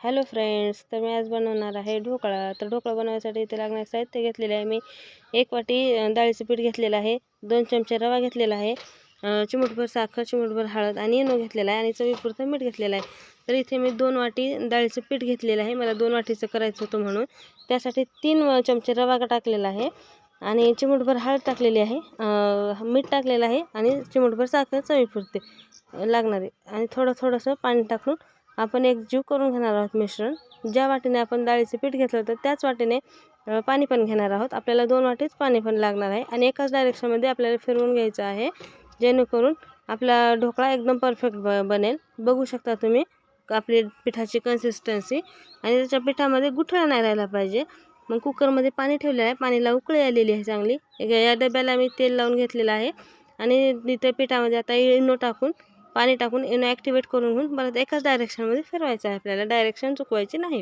Hello friends, तर मी आज बनवणार आहे ढोकळा. तर ढोकळा बनवण्यासाठी इथे लागणारे साहित्य घेतलेले आहे मी. 1 वाटी डाळीचं पीठ घेतलेलं आहे, 2 चमचे रवा घेतलेला आहे, चिमूटभर साखर, चिमूटभर हळद आणि इनो घेतलेला आहे आणि चवीपुरतं मीठ घेतलेलं आहे. तर इथे मी 2 वाटी डाळीचं पीठ घेतलेलं आहे. मला 2 वाटीचं करायचं होतं म्हणून त्यासाठी 3 चमचे रवा टाकलेला आहे आणि चिमूटभर हळद टाकलेली आहे, मीठ टाकलेलं आहे आणि चिमूटभर साखर चवीपुरते लागणार आहे आणि थोडंसं पाणी टाकून आपण एकजीव करून घेणार आहोत मिश्रण. ज्या वाटीने आपण डाळीचे पीठ घेतलं होतं त्याच वाटीने पाणी पण घेणार आहोत. आपल्याला 2 वाटीच पाणी पण लागणार आहे आणि एकाच डायरेक्शनमध्ये आपल्याला फिरवून घ्यायचं आहे, जेणेकरून आपला ढोकळा एकदम परफेक्ट बनेल. बघू शकता तुम्ही आपली पिठाची कन्सिस्टन्सी आणि त्याच्या पिठामध्ये गुठळा नाही राहायला पाहिजे. मग कुकरमध्ये पाणी ठेवलेलं आहे, पाणीला उकळी आलेली आहे चांगली. या डब्याला मी तेल लावून घेतलेलं आहे आणि तिथे पिठामध्ये आता इनो टाकून पाणी टाकून इनो ॲक्टिवेट करून घेऊन परत एकाच डायरेक्शनमध्ये फिरवायचं आहे. आपल्याला डायरेक्शन चुकवायची नाही.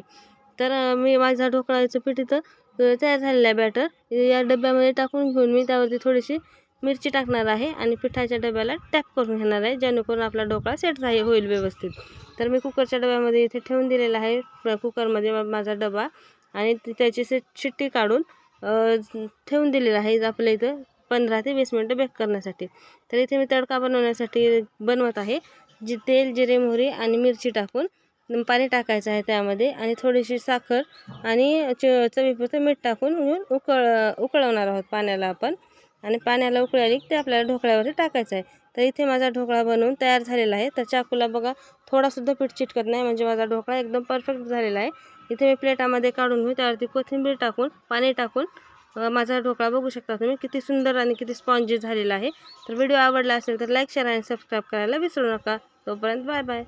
तर मी माझा ढोकळाचं पीठ इथं तयार झालेलं आहे बॅटर. या डब्यामध्ये टाकून घेऊन मी त्यावरती थोडीशी मिरची टाकणार आहे आणि पिठाच्या डब्याला टॅप करून घेणार आहे, जेणेकरून आपला ढोकळा सेट होईल व्यवस्थित. तर मी कुकरच्या डब्यामध्ये इथे ठेवून दिलेला आहे, कुकरमध्ये माझा डबा, आणि त्याची शिट्टी काढून ठेवून दिलेला आहे आपल्या इथं 15 ते 20 मिनटं बेक करण्यासाठी. तर इथे मी तडका बनवण्यासाठी बनवत आहे. तेल, जिरे, मोहरी आणि मिरची टाकून पाणी टाकायचं आहे त्यामध्ये आणि थोडीशी साखर आणि चवीपुरतं मीठ टाकून घेऊन उकळवणार आहोत पाण्याला आपण. आणि पाण्याला उकळी आली ते आपल्याला ढोकळ्यावरती टाकायचं आहे. तर इथे माझा ढोकळा बनवून तयार झालेला आहे. तर चाकूला बघा थोडासुद्धा पीठ चिटकत नाही, म्हणजे माझा ढोकळा एकदम परफेक्ट झालेला आहे. इथे मी प्लेटामध्ये काढून घेऊन त्यावरती कोथिंबीर टाकून पाणी टाकून माझा ढोकळा बघू शकता तुम्ही किती सुंदर आणि किती स्पॉन्जी झालेला आहे. तर व्हिडिओ आवडला असेल तर लाईक, शेअर आणि सबस्क्राईब करायला विसरू नका. तोपर्यंत बाय बाय.